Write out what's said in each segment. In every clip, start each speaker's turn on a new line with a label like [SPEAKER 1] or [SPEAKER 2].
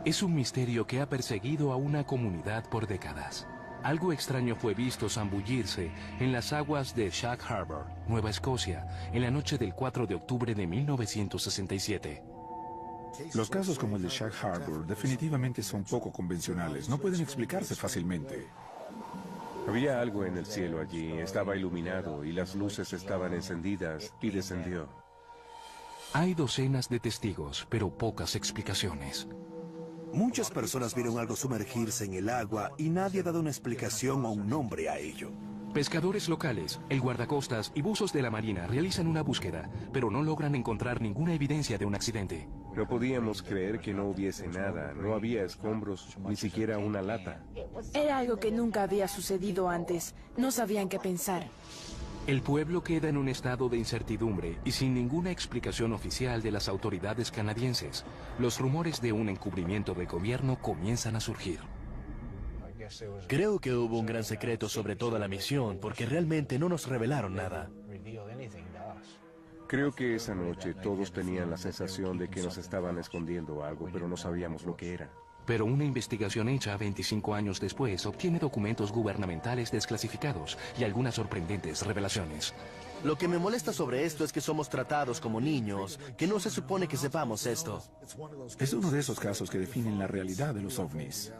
[SPEAKER 1] Es un misterio que ha perseguido a una comunidad por décadas. Algo extraño fue visto zambullirse en las aguas de Shag Harbor, Nueva Escocia, en la noche del 4 de octubre de 1967.
[SPEAKER 2] Los casos como el de Shag Harbor definitivamente son poco convencionales, no pueden explicarse fácilmente.
[SPEAKER 3] Había algo en el cielo allí, estaba iluminado y las luces estaban encendidas y descendió.
[SPEAKER 1] Hay docenas de testigos, pero pocas explicaciones.
[SPEAKER 4] Muchas personas vieron algo sumergirse en el agua y nadie ha dado una explicación o un nombre a ello.
[SPEAKER 1] Pescadores locales, el guardacostas y buzos de la Marina realizan una búsqueda, pero no logran encontrar ninguna evidencia de un accidente.
[SPEAKER 3] No podíamos creer que no hubiese nada, no había escombros, ni siquiera una lata.
[SPEAKER 5] Era algo que nunca había sucedido antes. No sabían qué pensar.
[SPEAKER 1] El pueblo queda en un estado de incertidumbre y sin ninguna explicación oficial de las autoridades canadienses. Los rumores de un encubrimiento del gobierno comienzan a surgir.
[SPEAKER 6] Creo que hubo un gran secreto sobre toda la misión, porque realmente no nos revelaron nada.
[SPEAKER 3] Creo que esa noche todos tenían la sensación de que nos estaban escondiendo algo, pero no sabíamos lo que era.
[SPEAKER 1] Pero una investigación hecha 25 años después obtiene documentos gubernamentales desclasificados y algunas sorprendentes revelaciones.
[SPEAKER 6] Lo que me molesta sobre esto es que somos tratados como niños, que no se supone que sepamos esto.
[SPEAKER 2] Es uno de esos casos que definen la realidad de los ovnis.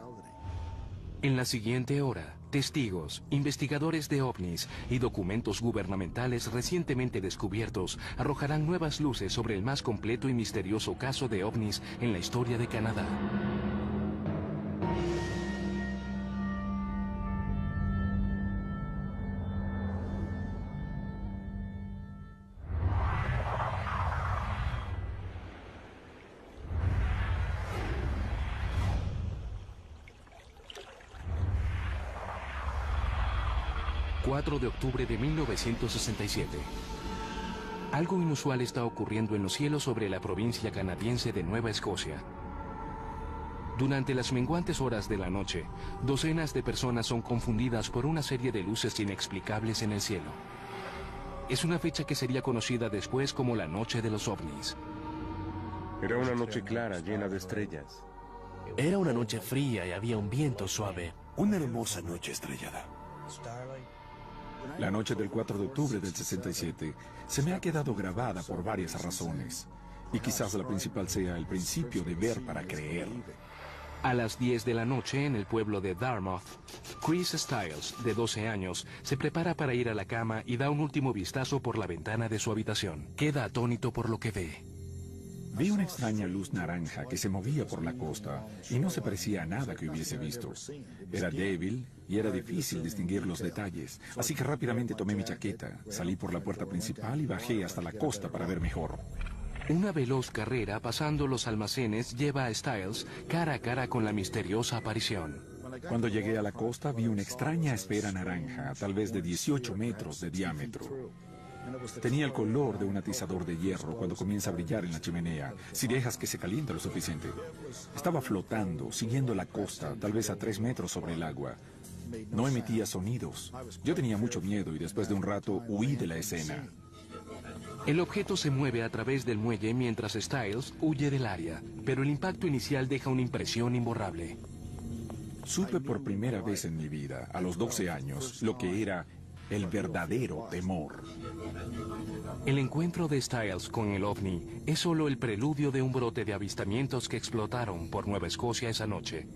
[SPEAKER 1] En la siguiente hora, testigos, investigadores de ovnis y documentos gubernamentales recientemente descubiertos arrojarán nuevas luces sobre el más completo y misterioso caso de ovnis en la historia de Canadá. ...4 de octubre de 1967. Algo inusual está ocurriendo en los cielos sobre la provincia canadiense de Nueva Escocia. Durante las menguantes horas de la noche, docenas de personas son confundidas por una serie de luces inexplicables en el cielo. Es una fecha que sería conocida después como la Noche de los OVNIs.
[SPEAKER 3] Era una noche clara, llena de estrellas.
[SPEAKER 6] Era una noche fría y había un viento suave.
[SPEAKER 4] Una hermosa noche estrellada.
[SPEAKER 2] La noche del 4 de octubre del 67 se me ha quedado grabada por varias razones. Y quizás la principal sea el principio de ver para creer.
[SPEAKER 1] A las 10 de la noche, en el pueblo de Dartmouth, Chris Stiles, de 12 años, se prepara para ir a la cama y da un último vistazo por la ventana de su habitación. Queda atónito por lo que ve.
[SPEAKER 2] Vi una extraña luz naranja que se movía por la costa y no se parecía a nada que hubiese visto. Era débil y era difícil distinguir los detalles, así que rápidamente tomé mi chaqueta, salí por la puerta principal y bajé hasta la costa para ver mejor.
[SPEAKER 1] Una veloz carrera pasando los almacenes lleva a Stiles cara a cara con la misteriosa aparición.
[SPEAKER 2] Cuando llegué a la costa vi una extraña esfera naranja, tal vez de 18 metros de diámetro. Tenía el color de un atizador de hierro cuando comienza a brillar en la chimenea, si dejas que se caliente lo suficiente. Estaba flotando, siguiendo la costa, tal vez a 3 metros sobre el agua. No emitía sonidos. Yo tenía mucho miedo y después de un rato huí de la escena.
[SPEAKER 1] El objeto se mueve a través del muelle mientras Stiles huye del área, pero el impacto inicial deja una impresión imborrable.
[SPEAKER 2] Supe por primera vez en mi vida, a los 12 años, lo que era el verdadero temor.
[SPEAKER 1] El encuentro de Stiles con el ovni es solo el preludio de un brote de avistamientos que explotaron por Nueva Escocia esa noche.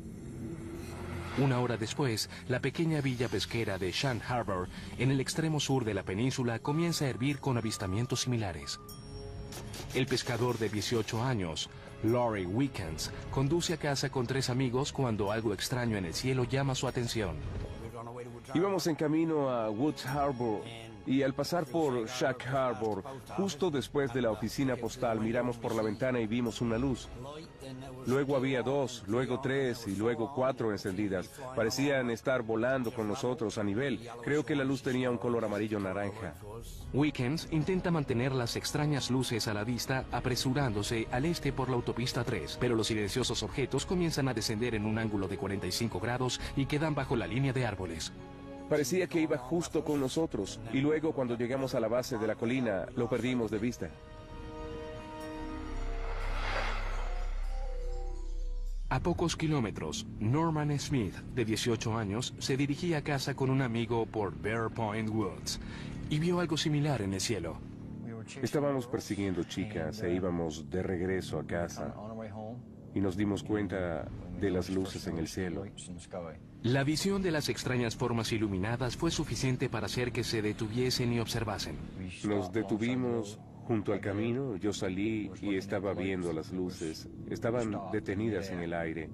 [SPEAKER 1] Una hora después, la pequeña villa pesquera de Shag Harbor, en el extremo sur de la península, comienza a hervir con avistamientos similares. El pescador de 18 años, Laurie Wickens, conduce a casa con 3 amigos cuando algo extraño en el cielo llama su atención.
[SPEAKER 3] Íbamos en camino a Woods Harbor y al pasar por Shag Harbor, justo después de la oficina postal, miramos por la ventana y vimos una luz. Luego había 2, luego 3 y luego 4 encendidas. Parecían estar volando con nosotros a nivel. Creo que la luz tenía un color amarillo-naranja.
[SPEAKER 1] Wickens intenta mantener las extrañas luces a la vista apresurándose al este por la autopista 3, pero los silenciosos objetos comienzan a descender en un ángulo de 45 grados y quedan bajo la línea de árboles.
[SPEAKER 3] Parecía que iba justo con nosotros y luego cuando llegamos a la base de la colina lo perdimos de vista.
[SPEAKER 1] A pocos kilómetros, Norman Smith, de 18 años, se dirigía a casa con un amigo por Bear Point Woods y vio algo similar en el cielo.
[SPEAKER 3] Estábamos persiguiendo chicas e íbamos de regreso a casa y nos dimos cuenta de las luces en el cielo.
[SPEAKER 1] La visión de las extrañas formas iluminadas fue suficiente para hacer que se detuviesen y observasen.
[SPEAKER 3] Nos detuvimos junto al camino, yo salí y estaba viendo las luces. Estaban detenidas en el aire.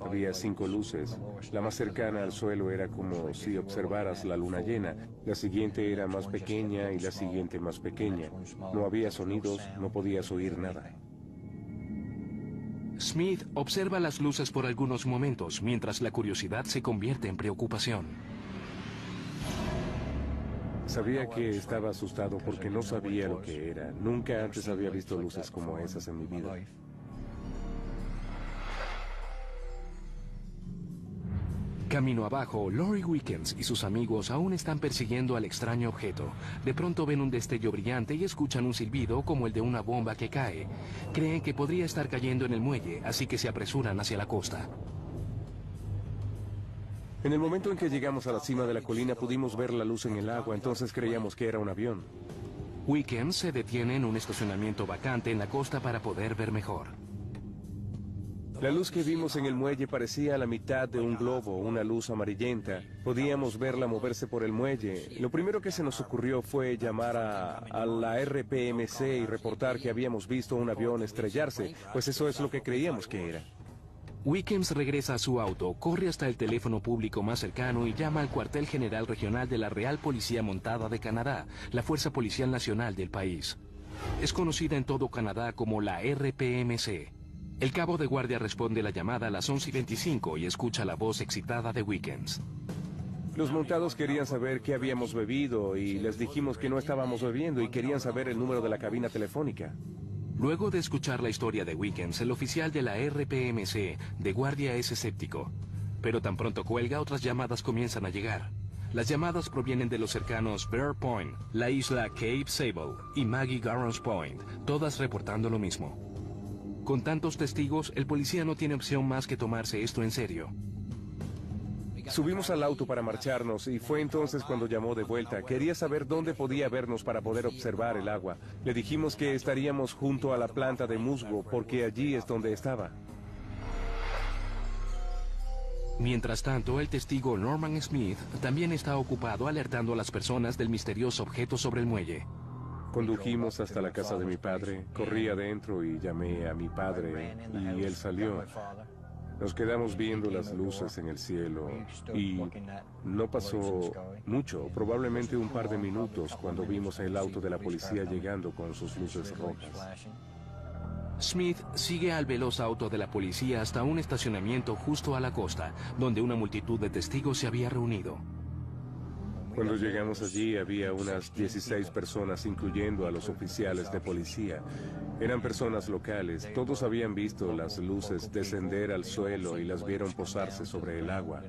[SPEAKER 3] Había 5 luces. La más cercana al suelo era como si observaras la luna llena. La siguiente era más pequeña y la siguiente más pequeña. No había sonidos, no podías oír nada.
[SPEAKER 1] Smith observa las luces por algunos momentos, mientras la curiosidad se convierte en preocupación.
[SPEAKER 3] Sabía que estaba asustado porque no sabía lo que era. Nunca antes había visto luces como esas en mi vida.
[SPEAKER 1] Camino abajo, Lori Wickens y sus amigos aún están persiguiendo al extraño objeto. De pronto ven un destello brillante y escuchan un silbido como el de una bomba que cae. Creen que podría estar cayendo en el muelle, así que se apresuran hacia la costa.
[SPEAKER 3] En el momento en que llegamos a la cima de la colina pudimos ver la luz en el agua, entonces creíamos que era un avión.
[SPEAKER 1] Wickens se detiene en un estacionamiento vacante en la costa para poder ver mejor.
[SPEAKER 3] La luz que vimos en el muelle parecía la mitad de un globo, una luz amarillenta. Podíamos verla moverse por el muelle. Lo primero que se nos ocurrió fue llamar a la RPMC y reportar que habíamos visto un avión estrellarse, pues eso es lo que creíamos que era.
[SPEAKER 1] Wickens regresa a su auto, corre hasta el teléfono público más cercano y llama al cuartel general regional de la Real Policía Montada de Canadá, la fuerza policial nacional del país. Es conocida en todo Canadá como la RPMC. El cabo de guardia responde la llamada a las 11:25 y escucha la voz excitada de Wickens.
[SPEAKER 3] Los montados querían saber qué habíamos bebido y les dijimos que no estábamos bebiendo y querían saber el número de la cabina telefónica.
[SPEAKER 1] Luego de escuchar la historia de Wickens, el oficial de la RPMC de guardia es escéptico. Pero tan pronto cuelga, otras llamadas comienzan a llegar. Las llamadas provienen de los cercanos Bear Point, la isla Cape Sable y Maggie Garrons Point, todas reportando lo mismo. Con tantos testigos, el policía no tiene opción más que tomarse esto en serio.
[SPEAKER 3] Subimos al auto para marcharnos y fue entonces cuando llamó de vuelta. Quería saber dónde podía vernos para poder observar el agua. Le dijimos que estaríamos junto a la planta de musgo porque allí es donde estaba.
[SPEAKER 1] Mientras tanto, el testigo Norman Smith también está ocupado alertando a las personas del misterioso objeto sobre el muelle.
[SPEAKER 3] Condujimos hasta la casa de mi padre, corrí adentro y llamé a mi padre y él salió. Nos quedamos viendo las luces en el cielo y no pasó mucho, probablemente un par de minutos, cuando vimos el auto de la policía llegando con sus luces rojas.
[SPEAKER 1] Smith sigue al veloz auto de la policía hasta un estacionamiento justo a la costa, donde una multitud de testigos se había reunido.
[SPEAKER 3] Cuando llegamos allí había unas 16 personas, incluyendo a los oficiales de policía. Eran personas locales, todos habían visto las luces descender al suelo y las vieron posarse sobre el agua.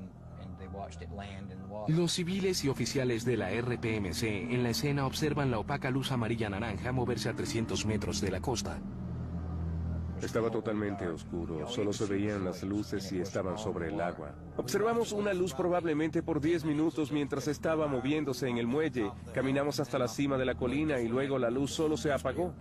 [SPEAKER 1] Los civiles y oficiales de la RPMC en la escena observan la opaca luz amarilla-naranja moverse a 300 metros de la costa.
[SPEAKER 3] Estaba totalmente oscuro, solo se veían las luces y estaban sobre el agua. Observamos una luz probablemente por 10 minutos mientras estaba moviéndose en el muelle. Caminamos hasta la cima de la colina y luego la luz solo se apagó.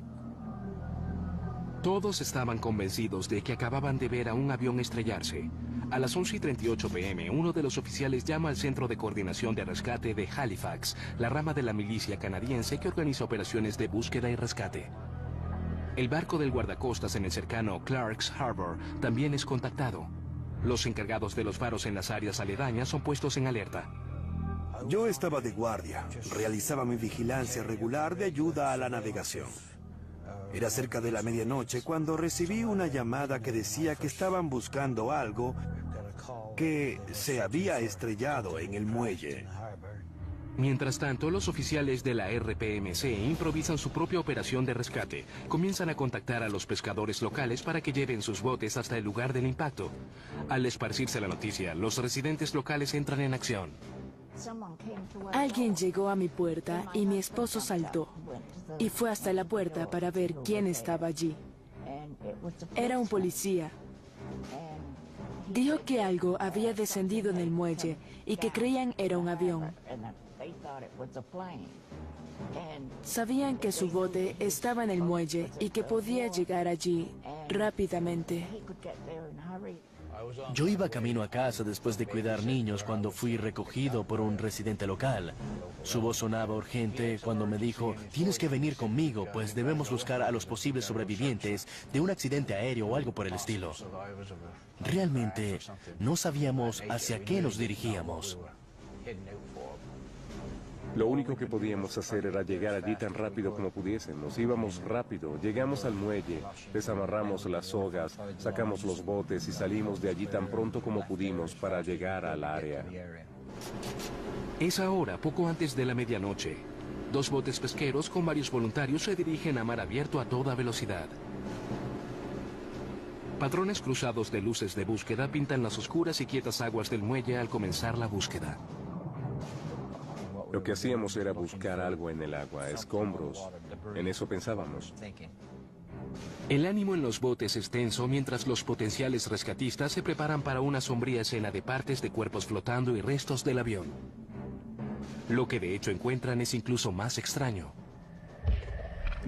[SPEAKER 1] Todos estaban convencidos de que acababan de ver a un avión estrellarse. A las 11:38 p.m., uno de los oficiales llama al Centro de Coordinación de Rescate de Halifax, la rama de la milicia canadiense que organiza operaciones de búsqueda y rescate. El barco del guardacostas en el cercano Clark's Harbor también es contactado. Los encargados de los faros en las áreas aledañas son puestos en alerta.
[SPEAKER 4] Yo estaba de guardia, realizaba mi vigilancia regular de ayuda a la navegación. Era cerca de la medianoche cuando recibí una llamada que decía que estaban buscando algo que se había estrellado en el muelle.
[SPEAKER 1] Mientras tanto, los oficiales de la RPMC improvisan su propia operación de rescate. Comienzan a contactar a los pescadores locales para que lleven sus botes hasta el lugar del impacto. Al esparcirse la noticia, los residentes locales entran en acción.
[SPEAKER 5] Alguien llegó a mi puerta y mi esposo saltó y fue hasta la puerta para ver quién estaba allí. Era un policía. Dijo que algo había descendido en el muelle y que creían era un avión. Sabían que su bote estaba en el muelle y que podía llegar allí rápidamente.
[SPEAKER 6] Yo iba camino a casa después de cuidar niños cuando fui recogido por un residente local. Su voz sonaba urgente cuando me dijo, tienes que venir conmigo, pues debemos buscar a los posibles sobrevivientes de un accidente aéreo o algo por el estilo. Realmente no sabíamos hacia qué nos dirigíamos.
[SPEAKER 3] Lo único que podíamos hacer era llegar allí tan rápido como pudiésemos. Íbamos rápido, llegamos al muelle, desamarramos las sogas, sacamos los botes y salimos de allí tan pronto como pudimos para llegar al área.
[SPEAKER 1] Es ahora, poco antes de la medianoche. 2 botes pesqueros con varios voluntarios se dirigen a mar abierto a toda velocidad. Patrones cruzados de luces de búsqueda pintan las oscuras y quietas aguas del muelle al comenzar la búsqueda.
[SPEAKER 3] Lo que hacíamos era buscar algo en el agua, escombros. En eso pensábamos.
[SPEAKER 1] El ánimo en los botes es tenso mientras los potenciales rescatistas se preparan para una sombría escena de partes de cuerpos flotando y restos del avión. Lo que de hecho encuentran es incluso más extraño.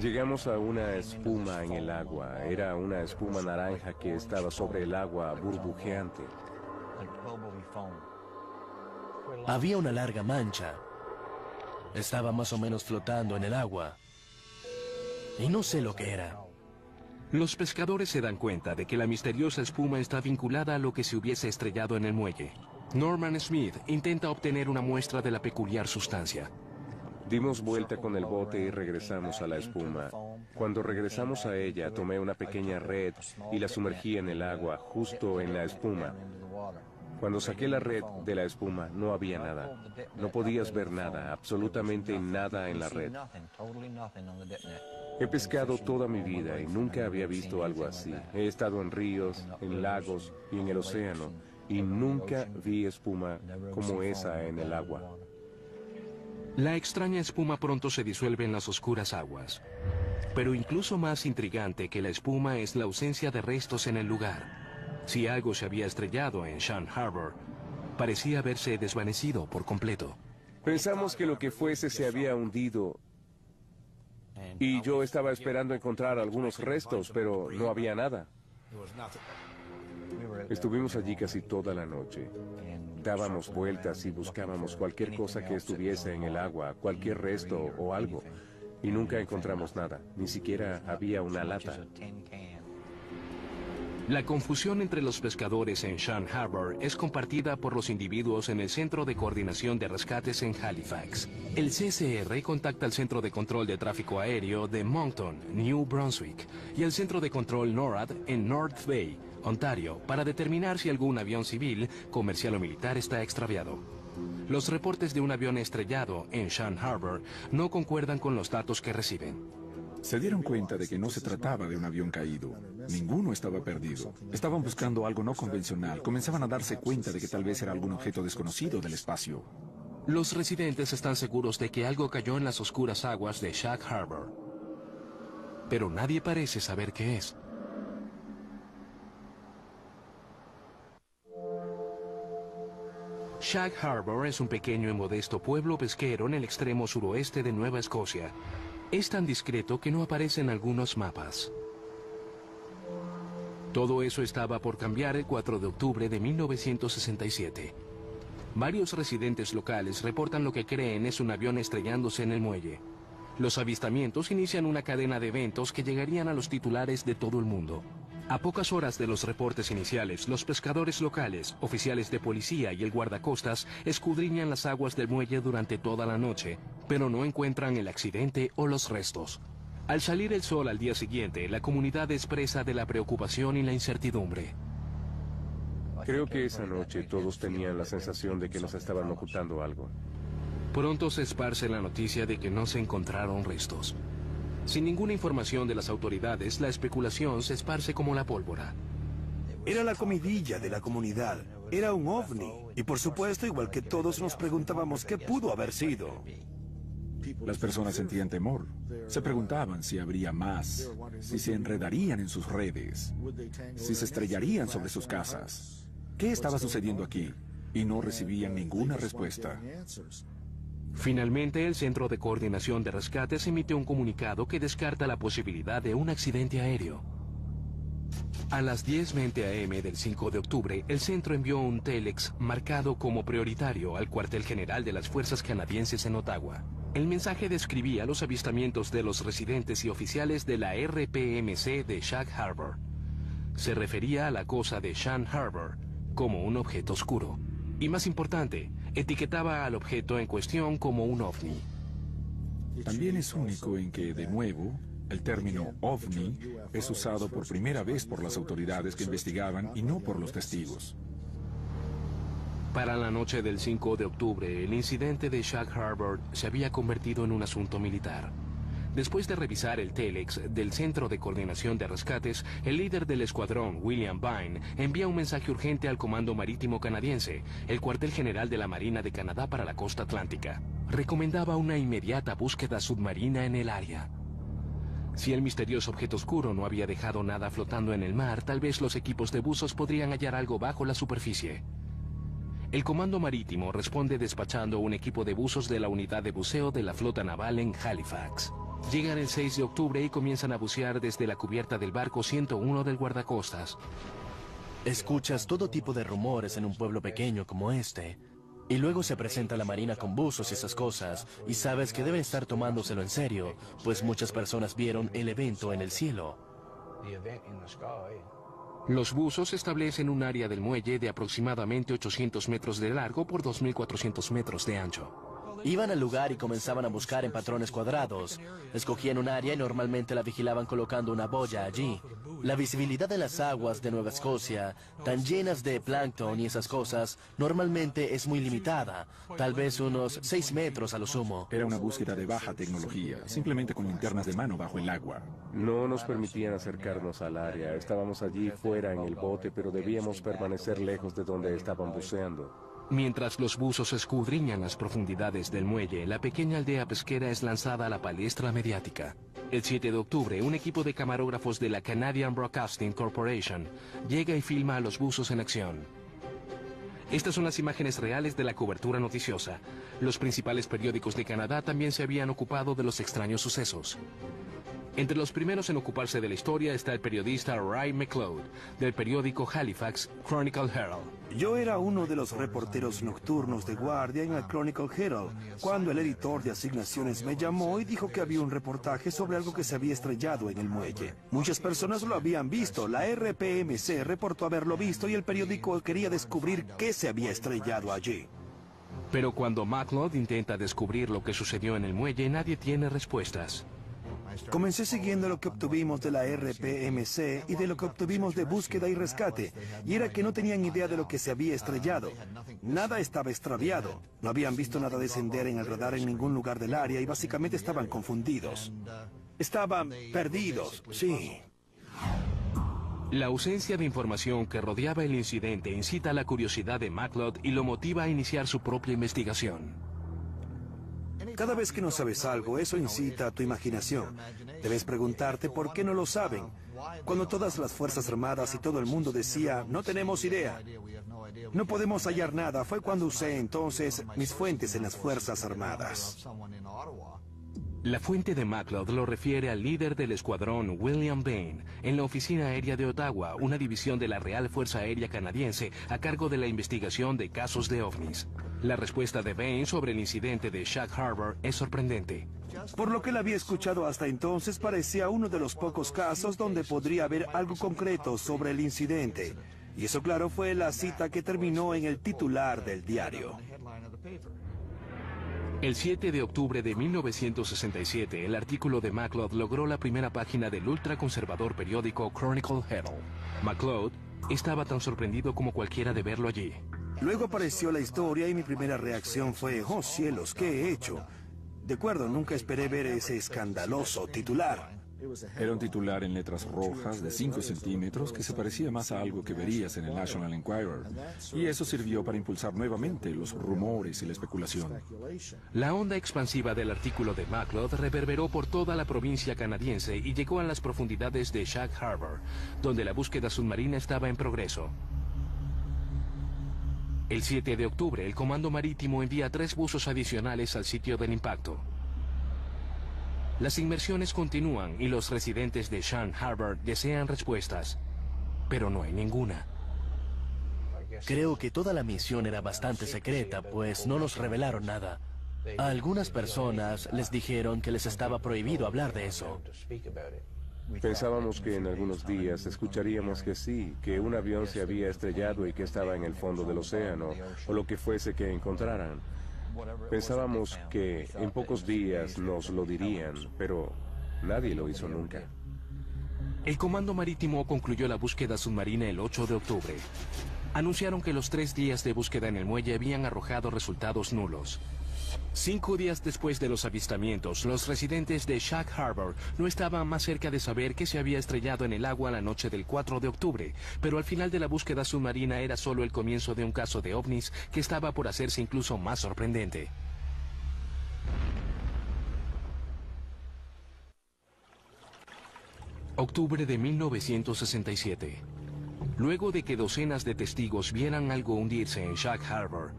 [SPEAKER 3] Llegamos a una espuma en el agua. Era una espuma naranja que estaba sobre el agua burbujeante.
[SPEAKER 6] Había una larga mancha. Estaba más o menos flotando en el agua. Y no sé lo que era.
[SPEAKER 1] Los pescadores se dan cuenta de que la misteriosa espuma está vinculada a lo que se hubiese estrellado en el muelle. Norman Smith intenta obtener una muestra de la peculiar sustancia.
[SPEAKER 3] Dimos vuelta con el bote y regresamos a la espuma. Cuando regresamos a ella, tomé una pequeña red y la sumergí en el agua, justo en la espuma. Cuando saqué la red de la espuma, no había nada. No podías ver nada, absolutamente nada en la red. He pescado toda mi vida y nunca había visto algo así. He estado en ríos, en lagos y en el océano, y nunca vi espuma como esa en el agua.
[SPEAKER 1] La extraña espuma pronto se disuelve en las oscuras aguas. Pero incluso más intrigante que la espuma es la ausencia de restos en el lugar. Si algo se había estrellado en Shan Harbor, parecía haberse desvanecido por completo.
[SPEAKER 3] Pensamos que lo que fuese se había hundido y yo estaba esperando encontrar algunos restos, pero no había nada. Estuvimos allí casi toda la noche. Dábamos vueltas y buscábamos cualquier cosa que estuviese en el agua, cualquier resto o algo, y nunca encontramos nada, ni siquiera había una lata.
[SPEAKER 1] La confusión entre los pescadores en Shan Harbor es compartida por los individuos en el Centro de Coordinación de Rescates en Halifax. El CCR contacta al Centro de Control de Tráfico Aéreo de Moncton, New Brunswick, y el Centro de Control NORAD en North Bay, Ontario, para determinar si algún avión civil, comercial o militar está extraviado. Los reportes de un avión estrellado en Shan Harbor no concuerdan con los datos que reciben.
[SPEAKER 2] Se dieron cuenta de que no se trataba de un avión caído. Ninguno estaba perdido. Estaban buscando algo no convencional. Comenzaban a darse cuenta de que tal vez era algún objeto desconocido del espacio.
[SPEAKER 1] Los residentes están seguros de que algo cayó en las oscuras aguas de Shag Harbor. Pero nadie parece saber qué es. Shag Harbor es un pequeño y modesto pueblo pesquero en el extremo suroeste de Nueva Escocia. Es tan discreto que no aparece en algunos mapas. Todo eso estaba por cambiar el 4 de octubre de 1967. Varios residentes locales reportan lo que creen es un avión estrellándose en el muelle. Los avistamientos inician una cadena de eventos que llegarían a los titulares de todo el mundo. A pocas horas de los reportes iniciales, los pescadores locales, oficiales de policía y el guardacostas escudriñan las aguas del muelle durante toda la noche, pero no encuentran el accidente o los restos. Al salir el sol al día siguiente, la comunidad es presa de la preocupación y la incertidumbre.
[SPEAKER 3] Creo que esa noche todos tenían la sensación de que nos estaban ocultando algo.
[SPEAKER 1] Pronto se esparce la noticia de que no se encontraron restos. Sin ninguna información de las autoridades, la especulación se esparce como la pólvora.
[SPEAKER 4] Era la comidilla de la comunidad. Era un ovni. Y por supuesto, igual que todos, nos preguntábamos qué pudo haber sido.
[SPEAKER 2] Las personas sentían temor. Se preguntaban si habría más, si se enredarían en sus redes, si se estrellarían sobre sus casas. ¿Qué estaba sucediendo aquí? Y no recibían ninguna respuesta.
[SPEAKER 1] Finalmente, el Centro de Coordinación de Rescates emitió un comunicado que descarta la posibilidad de un accidente aéreo. A las 10:20 a.m. del 5 de octubre, el centro envió un telex marcado como prioritario al cuartel general de las fuerzas canadienses en Ottawa. El mensaje describía los avistamientos de los residentes y oficiales de la RPMC de Shag Harbor. Se refería a la cosa de Shag Harbor como un objeto oscuro. Y más importante, etiquetaba al objeto en cuestión como un ovni.
[SPEAKER 2] También es único en que, de nuevo, el término ovni es usado por primera vez por las autoridades que investigaban y no por los testigos.
[SPEAKER 1] Para la noche del 5 de octubre, el incidente de Shag Harbor se había convertido en un asunto militar. Después de revisar el telex del Centro de Coordinación de Rescates, el líder del escuadrón, William Vine, envía un mensaje urgente al Comando Marítimo Canadiense, el cuartel general de la Marina de Canadá para la costa atlántica. Recomendaba una inmediata búsqueda submarina en el área. Si el misterioso objeto oscuro no había dejado nada flotando en el mar, tal vez los equipos de buzos podrían hallar algo bajo la superficie. El Comando Marítimo responde despachando un equipo de buzos de la unidad de buceo de la flota naval en Halifax. Llegan el 6 de octubre y comienzan a bucear desde la cubierta del barco 101 del guardacostas.
[SPEAKER 6] Escuchas todo tipo de rumores en un pueblo pequeño como este. Y luego se presenta la marina con buzos y esas cosas, y sabes que deben estar tomándoselo en serio, pues muchas personas vieron el evento en el cielo.
[SPEAKER 1] Los buzos establecen un área del muelle de aproximadamente 800 metros de largo por 2.400 metros de ancho.
[SPEAKER 6] Iban al lugar y comenzaban a buscar en patrones cuadrados. Escogían un área y normalmente la vigilaban colocando una boya allí. La visibilidad de las aguas de Nueva Escocia, tan llenas de plancton y esas cosas, normalmente es muy limitada, tal vez unos 6 metros a lo sumo.
[SPEAKER 2] Era una búsqueda de baja tecnología, simplemente con linternas de mano bajo el agua.
[SPEAKER 3] No nos permitían acercarnos al área. Estábamos allí fuera en el bote, pero debíamos permanecer lejos de donde estaban buceando.
[SPEAKER 1] Mientras los buzos escudriñan las profundidades del muelle, la pequeña aldea pesquera es lanzada a la palestra mediática. El 7 de octubre, un equipo de camarógrafos de la Canadian Broadcasting Corporation llega y filma a los buzos en acción. Estas son las imágenes reales de la cobertura noticiosa. Los principales periódicos de Canadá también se habían ocupado de los extraños sucesos. Entre los primeros en ocuparse de la historia está el periodista Ray McLeod, del periódico Halifax Chronicle Herald.
[SPEAKER 4] Yo era uno de los reporteros nocturnos de guardia en el Chronicle Herald, cuando el editor de asignaciones me llamó y dijo que había un reportaje sobre algo que se había estrellado en el muelle. Muchas personas lo habían visto, la RPMC reportó haberlo visto y el periódico quería descubrir qué se había estrellado allí.
[SPEAKER 1] Pero cuando McLeod intenta descubrir lo que sucedió en el muelle, nadie tiene respuestas.
[SPEAKER 4] Comencé siguiendo lo que obtuvimos de la RPMC y de lo que obtuvimos de búsqueda y rescate, y era que no tenían idea de lo que se había estrellado. Nada estaba extraviado, no habían visto nada descender en el radar en ningún lugar del área y básicamente estaban confundidos. Estaban perdidos, sí.
[SPEAKER 1] La ausencia de información que rodeaba el incidente incita la curiosidad de McLeod y lo motiva a iniciar su propia investigación.
[SPEAKER 4] Cada vez que no sabes algo, eso incita a tu imaginación. Debes preguntarte por qué no lo saben. Cuando todas las Fuerzas Armadas y todo el mundo decía, no tenemos idea, no podemos hallar nada, fue cuando usé entonces mis fuentes en las Fuerzas Armadas.
[SPEAKER 1] La fuente de McLeod lo refiere al líder del escuadrón, William Bain, en la Oficina Aérea de Ottawa, una división de la Real Fuerza Aérea Canadiense a cargo de la investigación de casos de ovnis. La respuesta de Bain sobre el incidente de Shag Harbor es sorprendente.
[SPEAKER 4] Por lo que él había escuchado hasta entonces, parecía uno de los pocos casos donde podría haber algo concreto sobre el incidente. Y eso, claro, fue la cita que terminó en el titular del diario.
[SPEAKER 1] El 7 de octubre de 1967, el artículo de McLeod logró la primera página del ultraconservador periódico Chronicle Herald. McLeod estaba tan sorprendido como cualquiera de verlo allí.
[SPEAKER 4] Luego apareció la historia y mi primera reacción fue, oh cielos, ¿qué he hecho? De acuerdo, nunca esperé ver ese escandaloso titular.
[SPEAKER 2] Era un titular en letras rojas de 5 centímetros que se parecía más a algo que verías en el National Enquirer. Y eso sirvió para impulsar nuevamente los rumores y la especulación.
[SPEAKER 1] La onda expansiva del artículo de McLeod reverberó por toda la provincia canadiense y llegó a las profundidades de Shag Harbor, donde la búsqueda submarina estaba en progreso. El 7 de octubre, el Comando Marítimo envía 3 buzos adicionales al sitio del impacto. Las inmersiones continúan y los residentes de Shank Harbor desean respuestas, pero no hay ninguna.
[SPEAKER 6] Creo que toda la misión era bastante secreta, pues no nos revelaron nada. A algunas personas les dijeron que les estaba prohibido hablar de eso.
[SPEAKER 3] Pensábamos que en algunos días escucharíamos que sí, que un avión se había estrellado y que estaba en el fondo del océano, o lo que fuese que encontraran. Pensábamos que en pocos días nos lo dirían, pero nadie lo hizo nunca.
[SPEAKER 1] El Comando Marítimo concluyó la búsqueda submarina el 8 de octubre. Anunciaron que los 3 días de búsqueda en el muelle habían arrojado resultados nulos. 5 días después de los avistamientos, los residentes de Shank Harbor no estaban más cerca de saber que se había estrellado en el agua la noche del 4 de octubre, pero al final de la búsqueda submarina era solo el comienzo de un caso de ovnis que estaba por hacerse incluso más sorprendente. Octubre de 1967. Luego de que docenas de testigos vieran algo hundirse en Shank Harbor,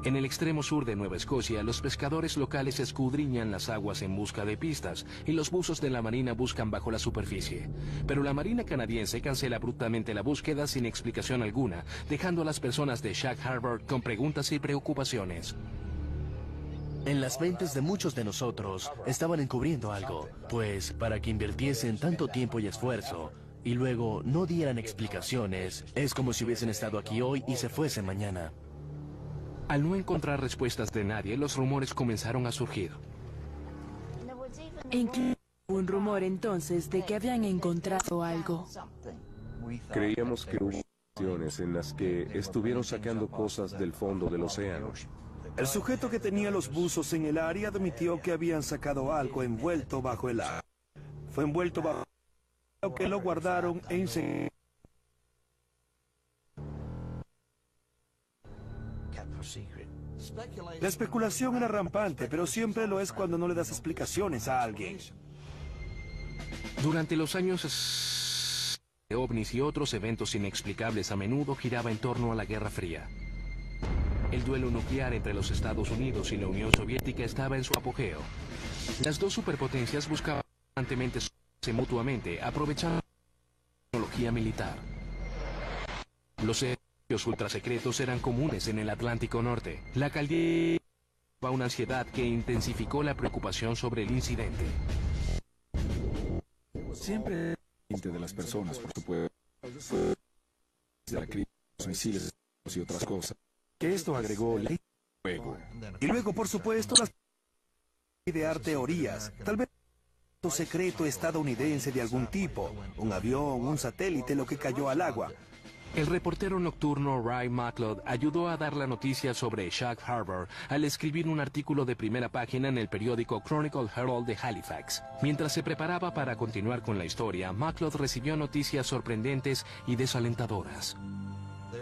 [SPEAKER 1] en el extremo sur de Nueva Escocia, los pescadores locales escudriñan las aguas en busca de pistas y los buzos de la Marina buscan bajo la superficie. Pero la Marina canadiense cancela abruptamente la búsqueda sin explicación alguna, dejando a las personas de Shank Harbor con preguntas y preocupaciones.
[SPEAKER 6] En las mentes de muchos de nosotros estaban encubriendo algo, pues para que invirtiesen tanto tiempo y esfuerzo y luego no dieran explicaciones, es como si hubiesen estado aquí hoy y se fuesen mañana.
[SPEAKER 1] Al no encontrar respuestas de nadie, los rumores comenzaron a surgir.
[SPEAKER 5] Incluso un rumor entonces de que habían encontrado algo.
[SPEAKER 3] Creíamos que hubo ocasiones en las que estuvieron sacando cosas del fondo del océano.
[SPEAKER 4] El sujeto que tenía los buzos en el área admitió que habían sacado algo envuelto bajo el agua. Fue envuelto bajo lo que lo guardaron en secreto. La especulación era rampante, pero siempre lo es cuando no le das explicaciones a alguien.
[SPEAKER 1] Durante los años de ovnis y otros eventos inexplicables a menudo giraba en torno a la Guerra Fría. El duelo nuclear entre los Estados Unidos y la Unión Soviética estaba en su apogeo. Las dos superpotencias buscaban constantemente sobrarse mutuamente, aprovechando la tecnología militar. Los servicios ultrasecretos eran comunes en el Atlántico Norte. La caldeira una ansiedad que intensificó la preocupación sobre el incidente.
[SPEAKER 2] Siempre de las personas, por supuesto, de la crisis, los misiles y otras cosas, que esto agregó el fuego.
[SPEAKER 4] Y luego, por supuesto, las idear teorías. Tal vez un secreto estadounidense de algún tipo, un avión, un satélite, lo que cayó al agua.
[SPEAKER 1] El reportero nocturno Ray McLeod ayudó a dar la noticia sobre Shank Harbor al escribir un artículo de primera página en el periódico Chronicle Herald de Halifax. Mientras se preparaba para continuar con la historia, McLeod recibió noticias sorprendentes y desalentadoras.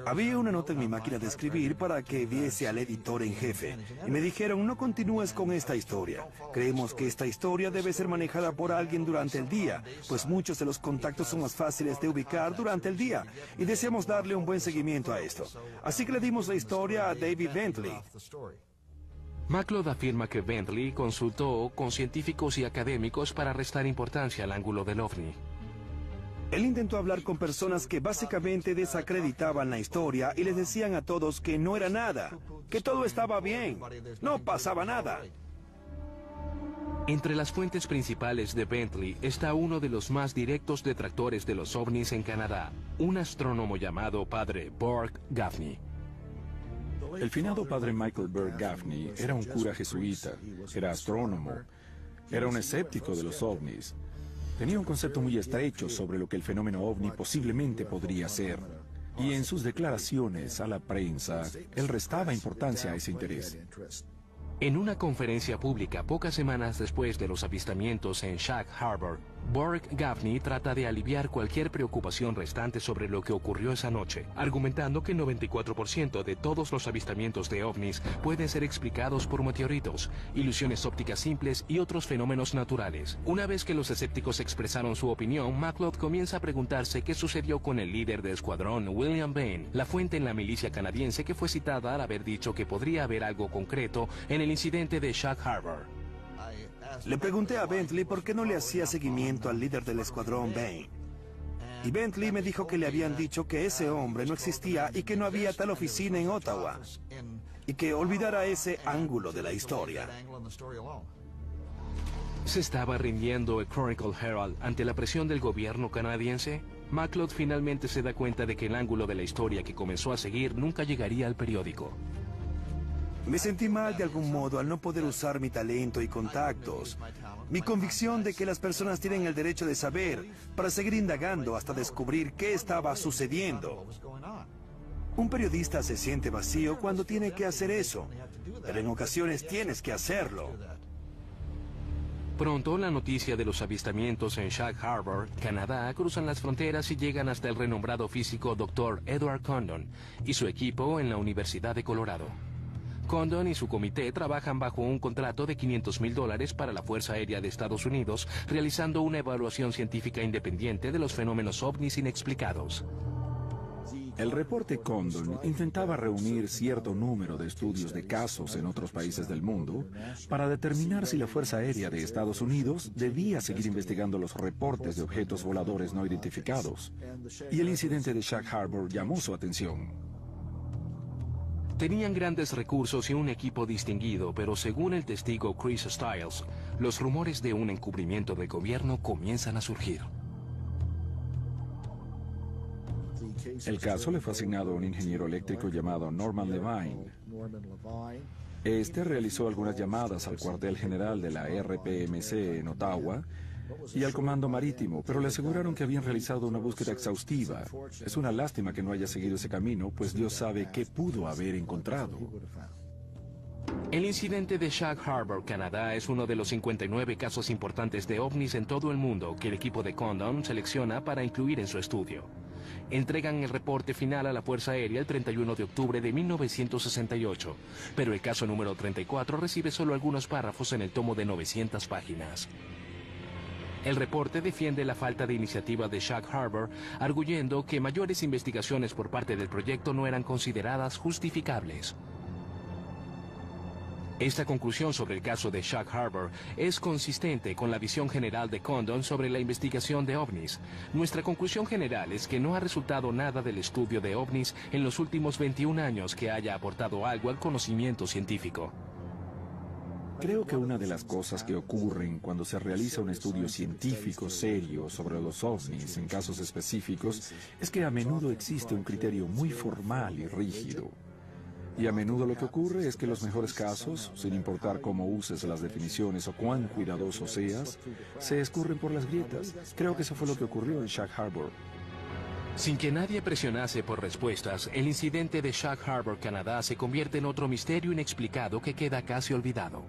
[SPEAKER 4] Había una nota en mi máquina de escribir para que viese al editor en jefe. Y me dijeron, no continúes con esta historia. Creemos que esta historia debe ser manejada por alguien durante el día, pues muchos de los contactos son más fáciles de ubicar durante el día. Y deseamos darle un buen seguimiento a esto. Así que le dimos la historia a David Bentley.
[SPEAKER 1] McLeod afirma que Bentley consultó con científicos y académicos para restar importancia al ángulo del ovni.
[SPEAKER 4] Él intentó hablar con personas que básicamente desacreditaban la historia y les decían a todos que no era nada, que todo estaba bien, no pasaba nada.
[SPEAKER 1] Entre las fuentes principales de Bentley está uno de los más directos detractores de los ovnis en Canadá, un astrónomo llamado Padre Burke Gaffney.
[SPEAKER 2] El finado padre Michael Burke Gaffney era un cura jesuita, era astrónomo, era un escéptico de los ovnis. Tenía un concepto muy estrecho sobre lo que el fenómeno ovni posiblemente podría ser. Y en sus declaraciones a la prensa, él restaba importancia a ese interés.
[SPEAKER 1] En una conferencia pública pocas semanas después de los avistamientos en Shank Harbor, Borg Gaffney trata de aliviar cualquier preocupación restante sobre lo que ocurrió esa noche, argumentando que el 94% de todos los avistamientos de ovnis pueden ser explicados por meteoritos, ilusiones ópticas simples y otros fenómenos naturales. Una vez que los escépticos expresaron su opinión, McLeod comienza a preguntarse qué sucedió con el líder del escuadrón, William Bain, la fuente en la milicia canadiense que fue citada al haber dicho que podría haber algo concreto en el incidente de Shag Harbor.
[SPEAKER 4] Le pregunté a Bentley por qué no le hacía seguimiento al líder del escuadrón Bain. Y Bentley me dijo que le habían dicho que ese hombre no existía y que no había tal oficina en Ottawa. Y que olvidara ese ángulo de la historia.
[SPEAKER 1] ¿Se estaba rindiendo el Chronicle Herald ante la presión del gobierno canadiense? McLeod finalmente se da cuenta de que el ángulo de la historia que comenzó a seguir nunca llegaría al periódico.
[SPEAKER 4] Me sentí mal de algún modo al no poder usar mi talento y contactos. Mi convicción de que las personas tienen el derecho de saber para seguir indagando hasta descubrir qué estaba sucediendo. Un periodista se siente vacío cuando tiene que hacer eso, pero en ocasiones tienes que hacerlo.
[SPEAKER 1] Pronto, la noticia de los avistamientos en Shag Harbor, Canadá, cruzan las fronteras y llegan hasta el renombrado físico Dr. Edward Condon y su equipo en la Universidad de Colorado. Condon y su comité trabajan bajo un contrato de $500,000 para la Fuerza Aérea de Estados Unidos, realizando una evaluación científica independiente de los fenómenos ovnis inexplicados.
[SPEAKER 2] El reporte Condon intentaba reunir cierto número de estudios de casos en otros países del mundo para determinar si la Fuerza Aérea de Estados Unidos debía seguir investigando los reportes de objetos voladores no identificados. Y el incidente de Shag Harbor llamó su atención.
[SPEAKER 1] Tenían grandes recursos y un equipo distinguido, pero según el testigo Chris Stiles, los rumores de un encubrimiento del gobierno comienzan a surgir.
[SPEAKER 2] El caso le fue asignado a un ingeniero eléctrico llamado Norman Levine. Este realizó algunas llamadas al cuartel general de la RPMC en Ottawa y al comando marítimo, pero le aseguraron que habían realizado una búsqueda exhaustiva. Es una lástima que no haya seguido ese camino, pues Dios sabe qué pudo haber encontrado.
[SPEAKER 1] El incidente de Shag Harbor, Canadá, es uno de los 59 casos importantes de ovnis en todo el mundo que el equipo de Condon selecciona para incluir en su estudio. Entregan el reporte final a la Fuerza Aérea el 31 de octubre de 1968, pero el caso número 34 recibe solo algunos párrafos en el tomo de 900 páginas. El reporte defiende la falta de iniciativa de Shag Harbor, arguyendo que mayores investigaciones por parte del proyecto no eran consideradas justificables. Esta conclusión sobre el caso de Shag Harbor es consistente con la visión general de Condon sobre la investigación de ovnis. Nuestra conclusión general es que no ha resultado nada del estudio de ovnis en los últimos 21 años que haya aportado algo al conocimiento científico.
[SPEAKER 2] Creo que una de las cosas que ocurren cuando se realiza un estudio científico serio sobre los ovnis en casos específicos es que a menudo existe un criterio muy formal y rígido. Y a menudo lo que ocurre es que los mejores casos, sin importar cómo uses las definiciones o cuán cuidadoso seas, se escurren por las grietas. Creo que eso fue lo que ocurrió en Shag Harbor.
[SPEAKER 1] Sin que nadie presionase por respuestas, el incidente de Shag Harbor, Canadá, se convierte en otro misterio inexplicado que queda casi olvidado.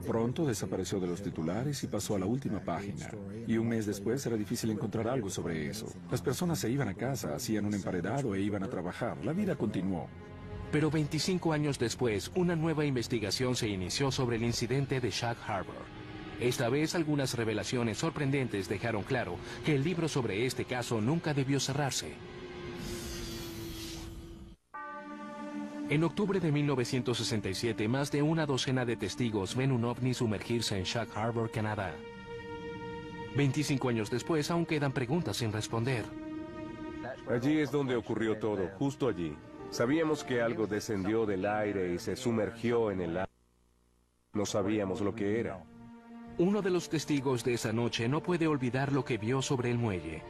[SPEAKER 2] Pronto desapareció de los titulares y pasó a la última página. Y un mes después era difícil encontrar algo sobre eso. Las personas se iban a casa, hacían un emparedado e iban a trabajar. La vida continuó.
[SPEAKER 1] Pero 25 años después, una nueva investigación se inició sobre el incidente de Shag Harbor. Esta vez, algunas revelaciones sorprendentes dejaron claro que el libro sobre este caso nunca debió cerrarse. En octubre de 1967, más de una docena de testigos ven un ovni sumergirse en Shag Harbor, Canadá. 25 años después, aún quedan preguntas sin responder.
[SPEAKER 3] Allí es donde ocurrió todo, justo allí. Sabíamos que algo descendió del aire y se sumergió en el agua. No sabíamos lo que era.
[SPEAKER 1] Uno de los testigos de esa noche no puede olvidar lo que vio sobre el muelle.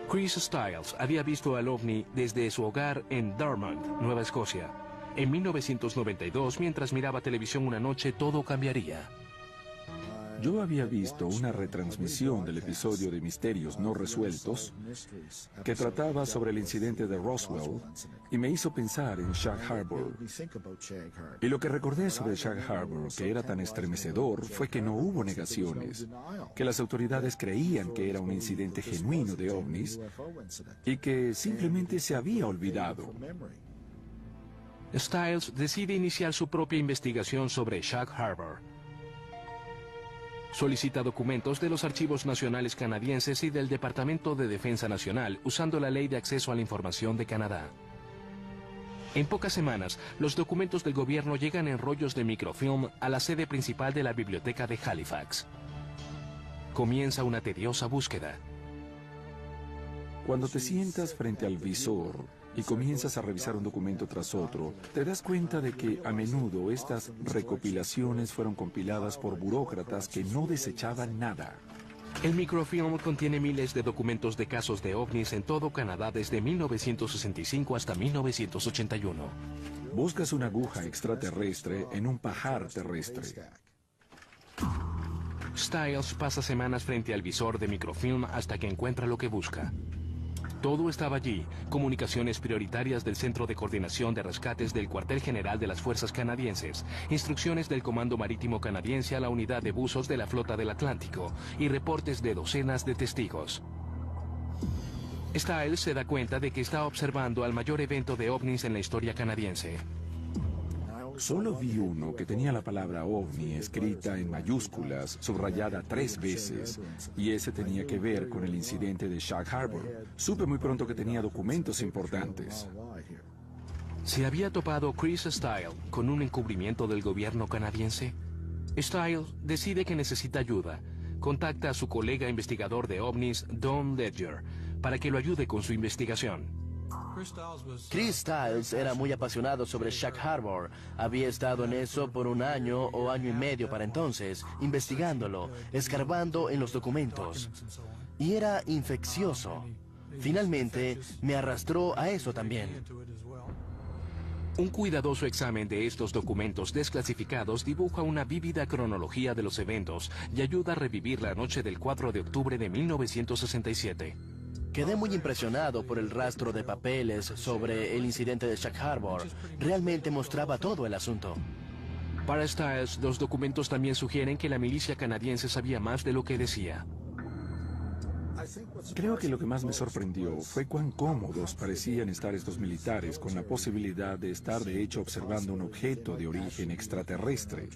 [SPEAKER 1] Chris Stiles había visto al ovni desde su hogar en Dartmouth, Nueva Escocia. En 1992, mientras miraba televisión una noche, todo cambiaría.
[SPEAKER 2] Yo había visto una retransmisión del episodio de Misterios No Resueltos que trataba sobre el incidente de Roswell y me hizo pensar en Shag Harbor. Y lo que recordé sobre Shag Harbor, que era tan estremecedor, fue que no hubo negaciones, que las autoridades creían que era un incidente genuino de ovnis y que simplemente se había olvidado.
[SPEAKER 1] Stiles decide iniciar su propia investigación sobre Shag Harbor. Solicita documentos de los archivos nacionales canadienses y del Departamento de Defensa Nacional usando la Ley de Acceso a la Información de Canadá. En pocas semanas, los documentos del gobierno llegan en rollos de microfilm a la sede principal de la biblioteca de Halifax. Comienza una tediosa búsqueda.
[SPEAKER 2] Cuando te sientas frente al visor y comienzas a revisar un documento tras otro, te das cuenta de que a menudo estas recopilaciones fueron compiladas por burócratas que no desechaban nada.
[SPEAKER 1] El microfilm contiene miles de documentos de casos de ovnis en todo Canadá desde 1965 hasta 1981.
[SPEAKER 2] Buscas una aguja extraterrestre en un pajar terrestre.
[SPEAKER 1] Stiles pasa semanas frente al visor de microfilm hasta que encuentra lo que busca. Todo estaba allí: comunicaciones prioritarias del Centro de Coordinación de Rescates del Cuartel General de las Fuerzas Canadienses, instrucciones del Comando Marítimo Canadiense a la Unidad de Buzos de la Flota del Atlántico y reportes de docenas de testigos. Stiles se da cuenta de que está observando al mayor evento de ovnis en la historia canadiense.
[SPEAKER 2] Solo vi uno que tenía la palabra ovni escrita en mayúsculas, subrayada 3 veces, y ese tenía que ver con el incidente de Shag Harbor. Supe muy pronto que tenía documentos importantes.
[SPEAKER 1] ¿Se había topado Chris Stiles con un encubrimiento del gobierno canadiense? Stiles decide que necesita ayuda. Contacta a su colega investigador de ovnis, Don Ledger, para que lo ayude con su investigación.
[SPEAKER 6] Chris Stiles era muy apasionado sobre Shag Harbor. Había estado en eso por 1 año o año y medio para entonces, investigándolo, escarbando en los documentos. Y era infeccioso. Finalmente, me arrastró a eso también.
[SPEAKER 1] Un cuidadoso examen de estos documentos desclasificados dibuja una vívida cronología de los eventos y ayuda a revivir la noche del 4 de octubre de 1967.
[SPEAKER 6] Quedé muy impresionado por el rastro de papeles sobre el incidente de Shag Harbor. Realmente mostraba todo el asunto.
[SPEAKER 1] Para Stiles, los documentos también sugieren que la milicia canadiense sabía más de lo que decía.
[SPEAKER 2] Creo que lo que más me sorprendió fue cuán cómodos parecían estar estos militares con la posibilidad de estar de hecho observando un objeto de origen extraterrestre.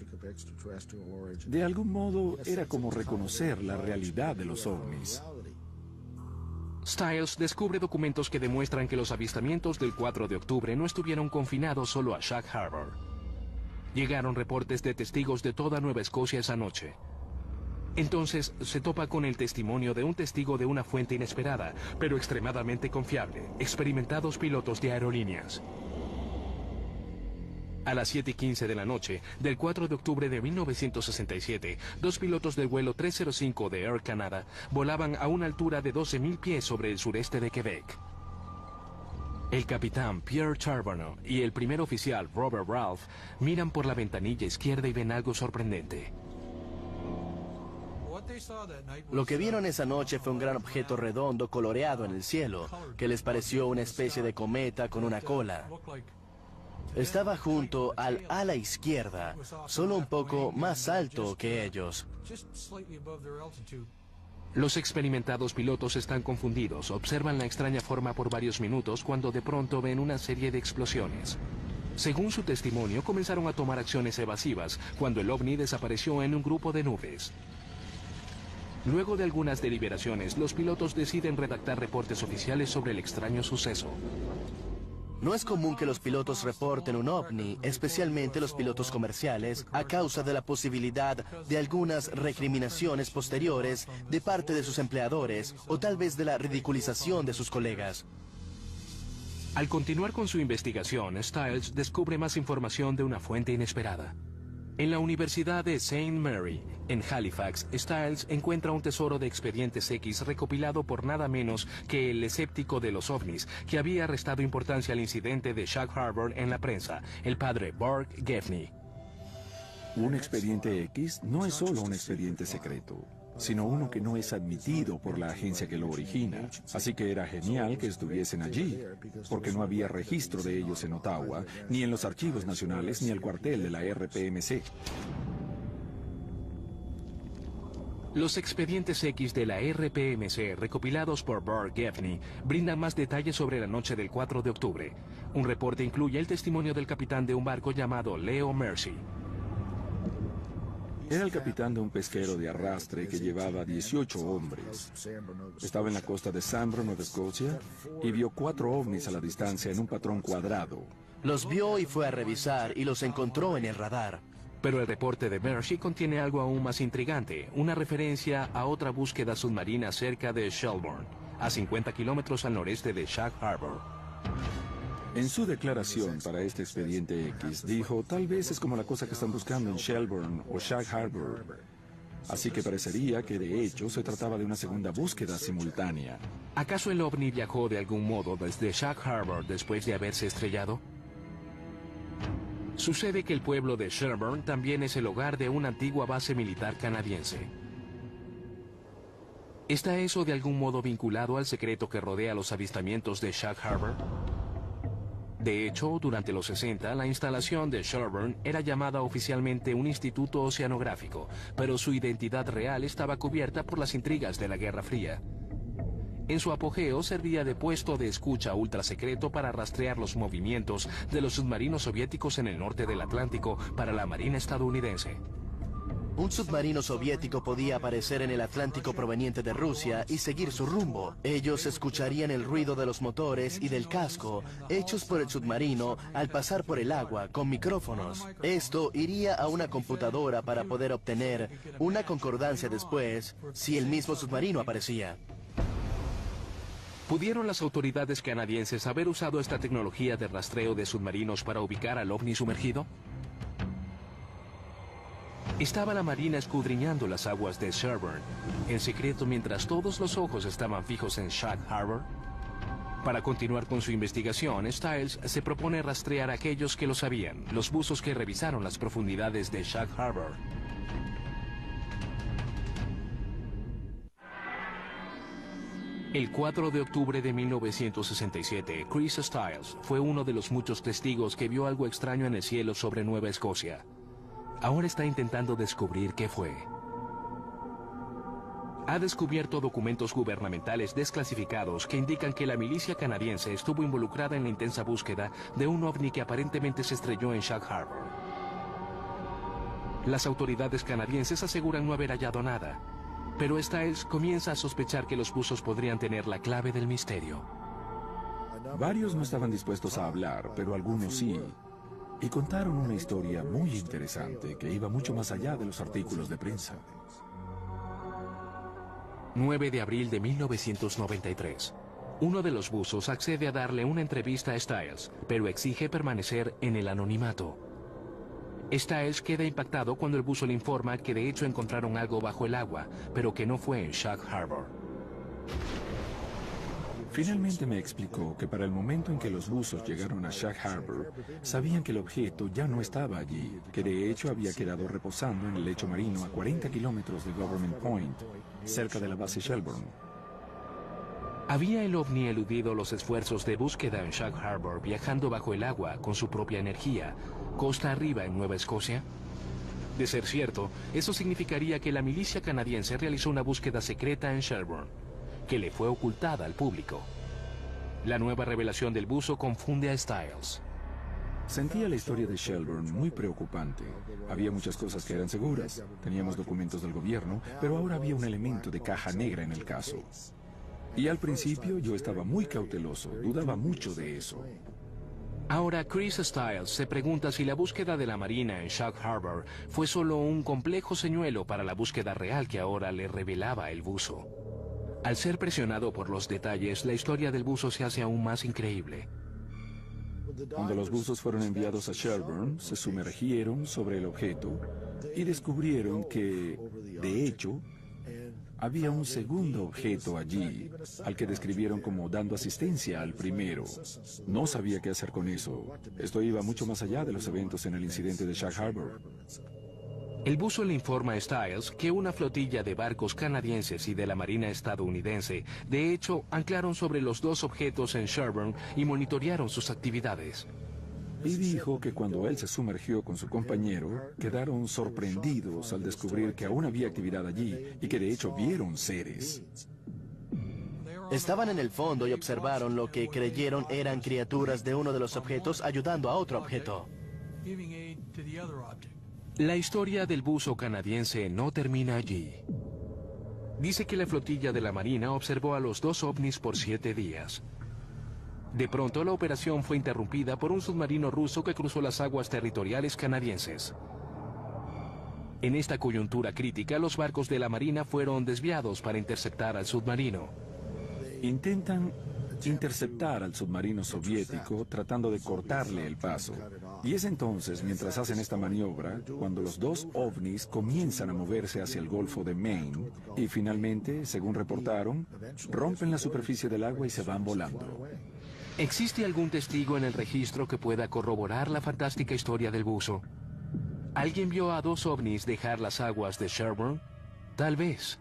[SPEAKER 2] De algún modo era como reconocer la realidad de los ovnis.
[SPEAKER 1] Stiles descubre documentos que demuestran que los avistamientos del 4 de octubre no estuvieron confinados solo a Shag Harbor. Llegaron reportes de testigos de toda Nueva Escocia esa noche. Entonces se topa con el testimonio de un testigo de una fuente inesperada, pero extremadamente confiable: experimentados pilotos de aerolíneas. A las 7:15 de la noche del 4 de octubre de 1967, 2 pilotos del vuelo 305 de Air Canada volaban a una altura de 12,000 pies sobre el sureste de Quebec. El capitán Pierre Charbonneau y el primer oficial Robert Ralph miran por la ventanilla izquierda y ven algo sorprendente.
[SPEAKER 6] Lo que vieron esa noche fue un gran objeto redondo coloreado en el cielo, que les pareció una especie de cometa con una cola. Estaba junto al ala izquierda, solo un poco más alto que ellos.
[SPEAKER 1] Los experimentados pilotos están confundidos, observan la extraña forma por varios minutos cuando de pronto ven una serie de explosiones. Según su testimonio, comenzaron a tomar acciones evasivas cuando el ovni desapareció en un grupo de nubes. Luego de algunas deliberaciones, los pilotos deciden redactar reportes oficiales sobre el extraño suceso.
[SPEAKER 6] No es común que los pilotos reporten un ovni, especialmente los pilotos comerciales, a causa de la posibilidad de algunas recriminaciones posteriores de parte de sus empleadores o tal vez de la ridiculización de sus colegas.
[SPEAKER 1] Al continuar con su investigación, Stiles descubre más información de una fuente inesperada. En la Universidad de St. Mary, en Halifax, Stiles encuentra un tesoro de expedientes X recopilado por nada menos que el escéptico de los ovnis, que había restado importancia al incidente de Shag Harbor en la prensa, el padre Burke Gaffney.
[SPEAKER 2] Un expediente X no es solo un expediente secreto, sino uno que no es admitido por la agencia que lo origina. Así que era genial que estuviesen allí, porque no había registro de ellos en Ottawa, ni en los archivos nacionales, ni el cuartel de la RPMC.
[SPEAKER 1] Los expedientes X de la RPMC, recopilados por Bart Gaffney, brindan más detalles sobre la noche del 4 de octubre. Un reporte incluye el testimonio del capitán de un barco llamado Leo Mercy.
[SPEAKER 2] Era el capitán de un pesquero de arrastre que llevaba 18 hombres. Estaba en la costa de Sambro, Nueva Escocia, y vio 4 ovnis a la distancia en un patrón cuadrado.
[SPEAKER 6] Los vio y fue a revisar y los encontró en el radar.
[SPEAKER 1] Pero el reporte de Mercy contiene algo aún más intrigante, una referencia a otra búsqueda submarina cerca de Shelburne, a 50 kilómetros al noreste de Shag Harbor.
[SPEAKER 2] En su declaración para este expediente X, dijo, tal vez es como la cosa que están buscando en Shelburne o Shag Harbor. Así que parecería que de hecho se trataba de una segunda búsqueda simultánea.
[SPEAKER 1] ¿Acaso el ovni viajó de algún modo desde Shag Harbor después de haberse estrellado? Sucede que el pueblo de Shelburne también es el hogar de una antigua base militar canadiense. ¿Está eso de algún modo vinculado al secreto que rodea los avistamientos de Shag Harbor? De hecho, durante los 60, la instalación de Shelburne era llamada oficialmente un instituto oceanográfico, pero su identidad real estaba cubierta por las intrigas de la Guerra Fría. En su apogeo servía de puesto de escucha ultrasecreto para rastrear los movimientos de los submarinos soviéticos en el norte del Atlántico para la Marina estadounidense.
[SPEAKER 6] Un submarino soviético podía aparecer en el Atlántico proveniente de Rusia y seguir su rumbo. Ellos escucharían el ruido de los motores y del casco, hechos por el submarino al pasar por el agua con micrófonos. Esto iría a una computadora para poder obtener una concordancia después si el mismo submarino aparecía.
[SPEAKER 1] ¿Pudieron las autoridades canadienses haber usado esta tecnología de rastreo de submarinos para ubicar al ovni sumergido? Estaba la Marina escudriñando las aguas de Shelburne, en secreto mientras todos los ojos estaban fijos en Shag Harbor. Para continuar con su investigación, Stiles se propone rastrear a aquellos que lo sabían, los buzos que revisaron las profundidades de Shag Harbor. El 4 de octubre de 1967, Chris Stiles fue uno de los muchos testigos que vio algo extraño en el cielo sobre Nueva Escocia. Ahora está intentando descubrir qué fue. Ha descubierto documentos gubernamentales desclasificados que indican que la milicia canadiense estuvo involucrada en la intensa búsqueda de un ovni que aparentemente se estrelló en Shag Harbor. Las autoridades canadienses aseguran no haber hallado nada, pero Stiles comienza a sospechar que los buzos podrían tener la clave del misterio.
[SPEAKER 2] Varios no estaban dispuestos a hablar, pero algunos sí. Y contaron una historia muy interesante que iba mucho más allá de los artículos de prensa.
[SPEAKER 1] 9 de abril de 1993. Uno de los buzos accede a darle una entrevista a Stiles, pero exige permanecer en el anonimato. Stiles queda impactado cuando el buzo le informa que de hecho encontraron algo bajo el agua, pero que no fue en Shag Harbor.
[SPEAKER 2] Finalmente me explicó que para el momento en que los buzos llegaron a Shag Harbor, sabían que el objeto ya no estaba allí, que de hecho había quedado reposando en el lecho marino a 40 kilómetros de Government Point, cerca de la base Shelburne.
[SPEAKER 1] ¿Había el ovni eludido los esfuerzos de búsqueda en Shag Harbor viajando bajo el agua con su propia energía, costa arriba en Nueva Escocia? De ser cierto, eso significaría que la milicia canadiense realizó una búsqueda secreta en Shelburne, que le fue ocultada al público. La nueva revelación del buzo confunde a Stiles.
[SPEAKER 2] Sentía la historia de Shelburne muy preocupante. Había muchas cosas que eran seguras. Teníamos documentos del gobierno, pero ahora había un elemento de caja negra en el caso. Y al principio yo estaba muy cauteloso, dudaba mucho de eso.
[SPEAKER 1] Ahora Chris Stiles se pregunta si la búsqueda de la Marina en Shag Harbor fue solo un complejo señuelo para la búsqueda real que ahora le revelaba el buzo. Al ser presionado por los detalles, la historia del buzo se hace aún más increíble.
[SPEAKER 2] Cuando los buzos fueron enviados a Shelburne, se sumergieron sobre el objeto y descubrieron que, de hecho, había un segundo objeto allí, al que describieron como dando asistencia al primero. No sabía qué hacer con eso. Esto iba mucho más allá de los eventos en el incidente de Shag Harbor.
[SPEAKER 1] El buzo le informa a Stiles que una flotilla de barcos canadienses y de la Marina estadounidense, de hecho, anclaron sobre los dos objetos en Sherburne y monitorearon sus actividades.
[SPEAKER 2] Y dijo que cuando él se sumergió con su compañero, quedaron sorprendidos al descubrir que aún había actividad allí y que de hecho vieron seres.
[SPEAKER 6] Estaban en el fondo y observaron lo que creyeron eran criaturas de uno de los objetos ayudando a otro objeto.
[SPEAKER 1] La historia del buzo canadiense no termina allí. Dice que la flotilla de la Marina observó a los dos ovnis por 7 días. De pronto, la operación fue interrumpida por un submarino ruso que cruzó las aguas territoriales canadienses. En esta coyuntura crítica, los barcos de la Marina fueron desviados para interceptar al submarino.
[SPEAKER 2] Intentan interceptar al submarino soviético tratando de cortarle el paso. Y es entonces, mientras hacen esta maniobra, cuando los dos ovnis comienzan a moverse hacia el Golfo de Maine y finalmente, según reportaron, rompen la superficie del agua y se van volando.
[SPEAKER 1] ¿Existe algún testigo en el registro que pueda corroborar la fantástica historia del buzo? ¿Alguien vio a dos ovnis dejar las aguas de Sherburne? Tal vez.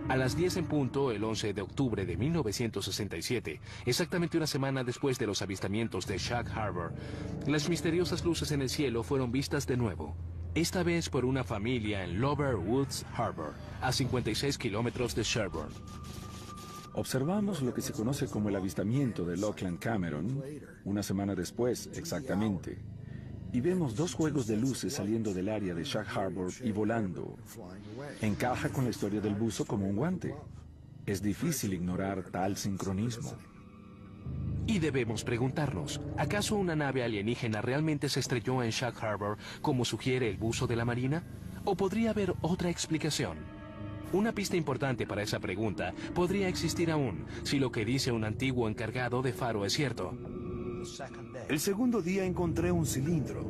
[SPEAKER 1] A las 10 en punto, el 11 de octubre de 1967, exactamente una semana después de los avistamientos de Shag Harbor, las misteriosas luces en el cielo fueron vistas de nuevo, esta vez por una familia en Lower Woods Harbor, a 56 kilómetros de Sherburne.
[SPEAKER 2] Observamos lo que se conoce como el avistamiento de Lochlan Cameron, una semana después, exactamente. Y vemos dos juegos de luces saliendo del área de Shag Harbor y volando. Encaja con la historia del buzo como un guante. Es difícil ignorar tal sincronismo.
[SPEAKER 1] Y debemos preguntarnos, ¿acaso una nave alienígena realmente se estrelló en Shag Harbor como sugiere el buzo de la Marina? ¿O podría haber otra explicación? Una pista importante para esa pregunta podría existir aún, si lo que dice un antiguo encargado de faro es cierto.
[SPEAKER 4] El segundo día encontré un cilindro.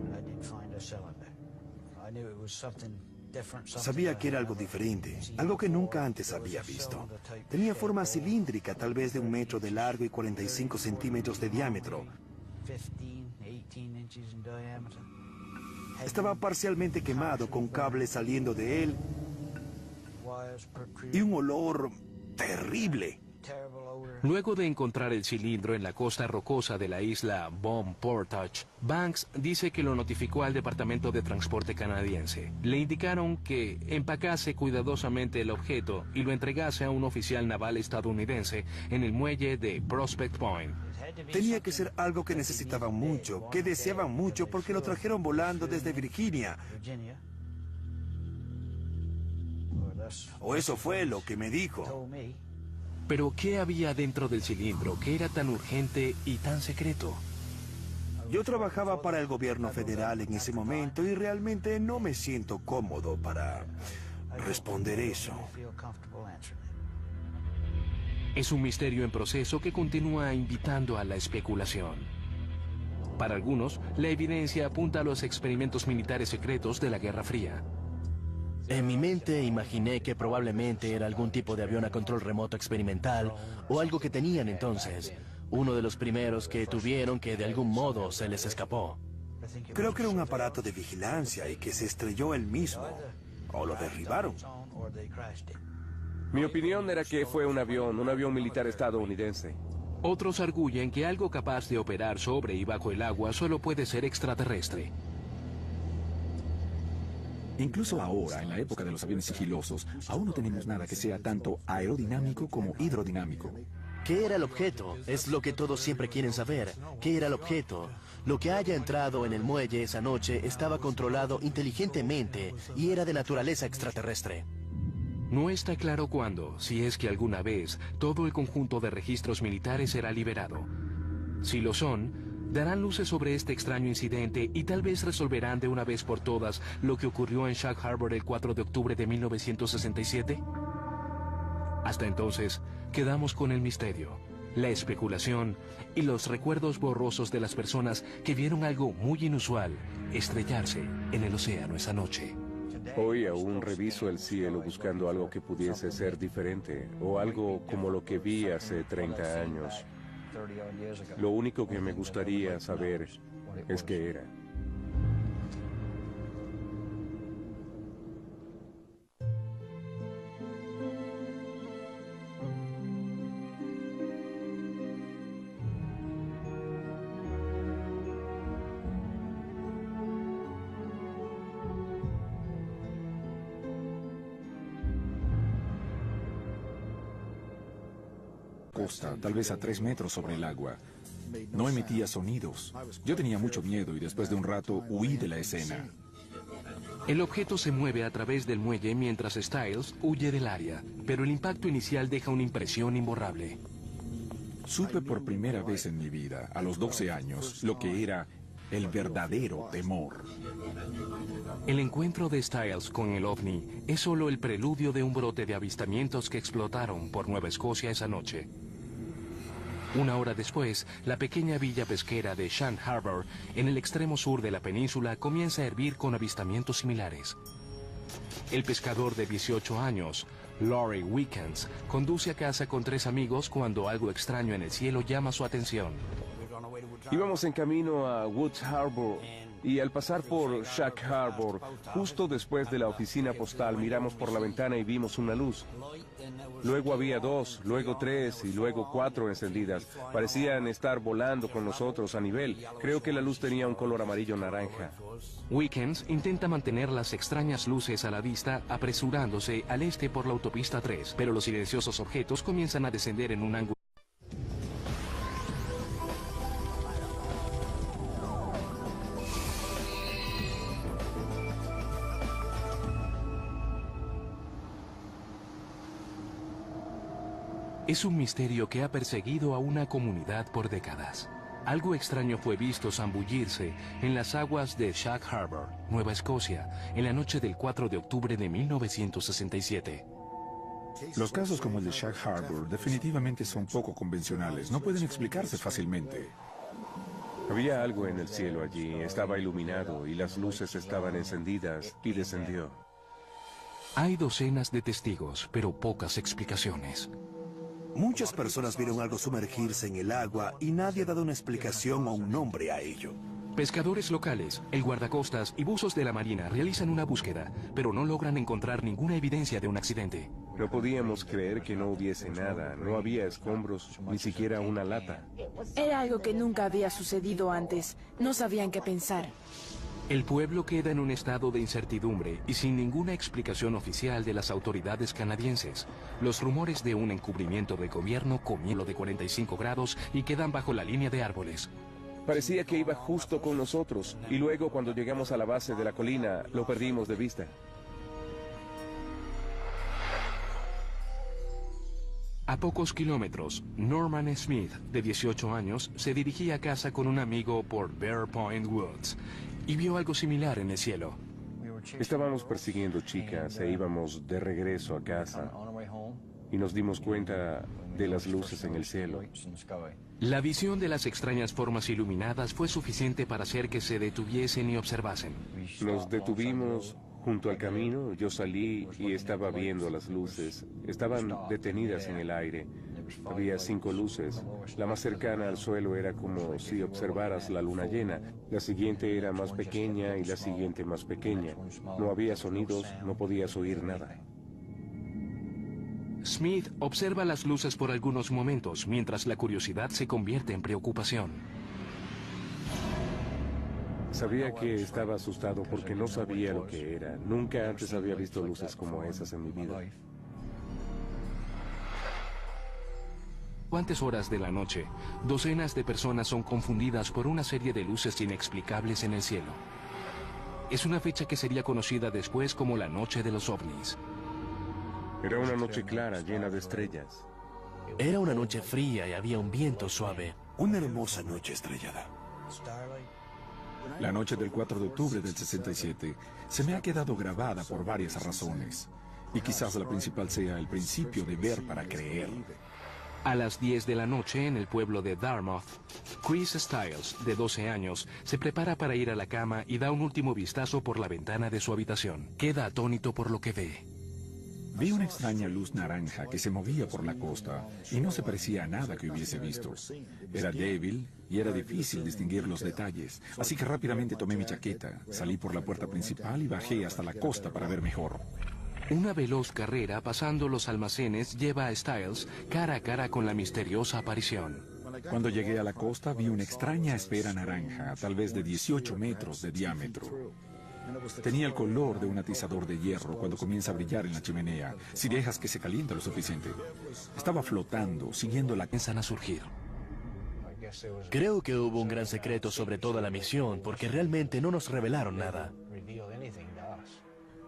[SPEAKER 4] Sabía que era algo diferente, algo que nunca antes había visto. Tenía forma cilíndrica, tal vez de 1 metro de largo y 45 centímetros de diámetro. Estaba parcialmente quemado, con cables saliendo de él y un olor terrible.
[SPEAKER 1] Luego de encontrar el cilindro en la costa rocosa de la isla Bon Portage, Banks dice que lo notificó al Departamento de Transporte canadiense. Le indicaron que empacase cuidadosamente el objeto y lo entregase a un oficial naval estadounidense en el muelle de Prospect Point.
[SPEAKER 4] Tenía que ser algo que necesitaban mucho, que deseaban mucho, porque lo trajeron volando desde Virginia. O eso fue lo que me dijo.
[SPEAKER 1] Pero ¿qué había dentro del cilindro que era tan urgente y tan secreto?
[SPEAKER 4] Yo trabajaba para el gobierno federal en ese momento y realmente no me siento cómodo para responder eso.
[SPEAKER 1] Es un misterio en proceso que continúa invitando a la especulación. Para algunos, la evidencia apunta a los experimentos militares secretos de la Guerra Fría.
[SPEAKER 6] En mi mente imaginé que probablemente era algún tipo de avión a control remoto experimental o algo que tenían entonces. Uno de los primeros que tuvieron que de algún modo se les escapó.
[SPEAKER 4] Creo que era un aparato de vigilancia y que se estrelló él mismo. O lo derribaron.
[SPEAKER 3] Mi opinión era que fue un avión militar estadounidense.
[SPEAKER 1] Otros arguyen que algo capaz de operar sobre y bajo el agua solo puede ser extraterrestre.
[SPEAKER 2] Incluso ahora, en la época de los aviones sigilosos, aún no tenemos nada que sea tanto aerodinámico como hidrodinámico.
[SPEAKER 6] ¿Qué era el objeto? Es lo que todos siempre quieren saber. ¿Qué era el objeto? Lo que haya entrado en el muelle esa noche estaba controlado inteligentemente y era de naturaleza extraterrestre.
[SPEAKER 1] No está claro cuándo, si es que alguna vez, todo el conjunto de registros militares será liberado. Si lo son, darán luces sobre este extraño incidente y tal vez resolverán de una vez por todas lo que ocurrió en Shag Harbor el 4 de octubre de 1967. Hasta entonces, quedamos con el misterio, la especulación y los recuerdos borrosos de las personas que vieron algo muy inusual estrellarse en el océano esa noche.
[SPEAKER 3] Hoy aún reviso el cielo buscando algo que pudiese ser diferente o algo como lo que vi hace 30 años. Lo único que me gustaría saber es qué era.
[SPEAKER 2] costa, tal vez a 3 metros sobre el agua. No emitía sonidos. Yo tenía mucho miedo y después de un rato huí de la escena.
[SPEAKER 1] El objeto se mueve a través del muelle mientras Styles huye del área, pero el impacto inicial deja una impresión imborrable.
[SPEAKER 2] Supe por primera vez en mi vida, a los 12 años, lo que era el verdadero temor.
[SPEAKER 1] El encuentro de Styles con el OVNI es solo el preludio de un brote de avistamientos que explotaron por Nueva Escocia esa noche. Una hora después, la pequeña villa pesquera de Shank Harbor, en el extremo sur de la península, comienza a hervir con avistamientos similares. El pescador de 18 años, Laurie Wickens, conduce a casa con 3 amigos cuando algo extraño en el cielo llama su atención.
[SPEAKER 3] Íbamos en camino a Woods Harbor y al pasar por Shank Harbor, justo después de la oficina postal, miramos por la ventana y vimos una luz. Luego había 2, luego 3 y luego 4 encendidas. Parecían estar volando con nosotros a nivel. Creo que la luz tenía un color amarillo-naranja.
[SPEAKER 1] Wickens intenta mantener las extrañas luces a la vista apresurándose al este por la autopista 3, pero los silenciosos objetos comienzan a descender en un ángulo. Es un misterio que ha perseguido a una comunidad por décadas. Algo extraño fue visto zambullirse en las aguas de Shank Harbor, Nueva Escocia, en la noche del 4 de octubre de 1967.
[SPEAKER 2] Los casos como el de Shank Harbor definitivamente son poco convencionales, no pueden explicarse fácilmente.
[SPEAKER 3] Había algo en el cielo allí, estaba iluminado y las luces estaban encendidas y descendió.
[SPEAKER 1] Hay docenas de testigos, pero pocas explicaciones.
[SPEAKER 4] Muchas personas vieron algo sumergirse en el agua y nadie ha dado una explicación o un nombre a ello.
[SPEAKER 1] Pescadores locales, el guardacostas y buzos de la Marina realizan una búsqueda, pero no logran encontrar ninguna evidencia de un accidente.
[SPEAKER 3] No podíamos creer que no hubiese nada, no había escombros, ni siquiera una lata.
[SPEAKER 5] Era algo que nunca había sucedido antes. No sabían qué pensar.
[SPEAKER 1] El pueblo queda en un estado de incertidumbre y sin ninguna explicación oficial de las autoridades canadienses. Los rumores de un encubrimiento del gobierno comienzan lo de 45 grados y quedan bajo la línea de árboles.
[SPEAKER 3] Parecía que iba justo con nosotros, y luego cuando llegamos a la base de la colina, lo perdimos de vista.
[SPEAKER 1] A pocos kilómetros, Norman Smith, de 18 años, se dirigía a casa con un amigo por Bear Point Woods y vio algo similar en el cielo.
[SPEAKER 3] Estábamos persiguiendo chicas e íbamos de regreso a casa y nos dimos cuenta de las luces en el cielo.
[SPEAKER 1] La visión de las extrañas formas iluminadas fue suficiente para hacer que se detuviesen y observasen.
[SPEAKER 3] Nos detuvimos junto al camino, yo salí y estaba viendo las luces. Estaban detenidas en el aire. Había 5 luces. La más cercana al suelo era como si observaras la luna llena. La siguiente era más pequeña y la siguiente más pequeña. No había sonidos, no podías oír nada.
[SPEAKER 1] Smith observa las luces por algunos momentos, mientras la curiosidad se convierte en preocupación.
[SPEAKER 3] Sabía que estaba asustado porque no sabía lo que era. Nunca antes había visto luces como esas en mi vida.
[SPEAKER 1] Cuantas horas de la noche, docenas de personas son confundidas por una serie de luces inexplicables en el cielo. Es una fecha que sería conocida después como la Noche de los OVNIs.
[SPEAKER 3] Era una noche clara, llena de estrellas.
[SPEAKER 6] Era una noche fría y había un viento suave.
[SPEAKER 4] Una hermosa noche estrellada.
[SPEAKER 2] La noche del 4 de octubre del 67 se me ha quedado grabada por varias razones. Y quizás la principal sea el principio de ver para creer.
[SPEAKER 1] A las 10 de la noche, en el pueblo de Dartmouth, Chris Styles, de 12 años, se prepara para ir a la cama y da un último vistazo por la ventana de su habitación. Queda atónito por lo que ve.
[SPEAKER 2] Vi una extraña luz naranja que se movía por la costa y no se parecía a nada que hubiese visto. Era débil y era difícil distinguir los detalles, así que rápidamente tomé mi chaqueta, salí por la puerta principal y bajé hasta la costa para ver mejor.
[SPEAKER 1] Una veloz carrera pasando los almacenes lleva a Styles cara a cara con la misteriosa aparición.
[SPEAKER 2] Cuando llegué a la costa vi una extraña esfera naranja, tal vez de 18 metros de diámetro. Tenía el color de un atizador de hierro cuando comienza a brillar en la chimenea, si dejas que se caliente lo suficiente. Estaba flotando, siguiendo la...
[SPEAKER 1] Comienzan a surgir.
[SPEAKER 6] Creo que hubo un gran secreto sobre toda la misión, porque realmente no nos revelaron nada.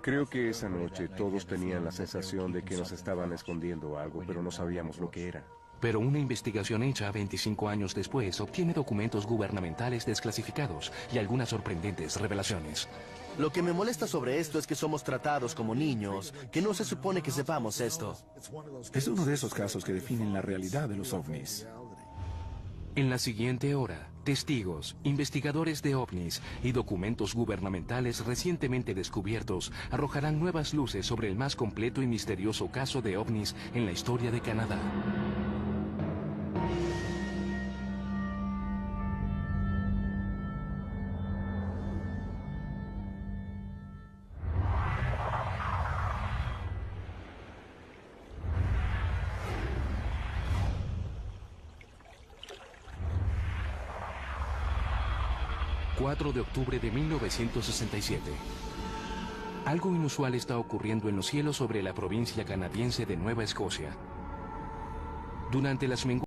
[SPEAKER 3] Creo que esa noche todos tenían la sensación de que nos estaban escondiendo algo, pero no sabíamos lo que era.
[SPEAKER 1] Pero una investigación hecha 25 años después obtiene documentos gubernamentales desclasificados y algunas sorprendentes revelaciones.
[SPEAKER 6] Lo que me molesta sobre esto es que somos tratados como niños, que no se supone que sepamos esto.
[SPEAKER 2] Es uno de esos casos que definen la realidad de los ovnis.
[SPEAKER 1] En la siguiente hora, testigos, investigadores de ovnis y documentos gubernamentales recientemente descubiertos arrojarán nuevas luces sobre el más completo y misterioso caso de ovnis en la historia de Canadá. ...4 de octubre de 1967. Algo inusual está ocurriendo en los cielos sobre la provincia canadiense de Nueva Escocia. Durante las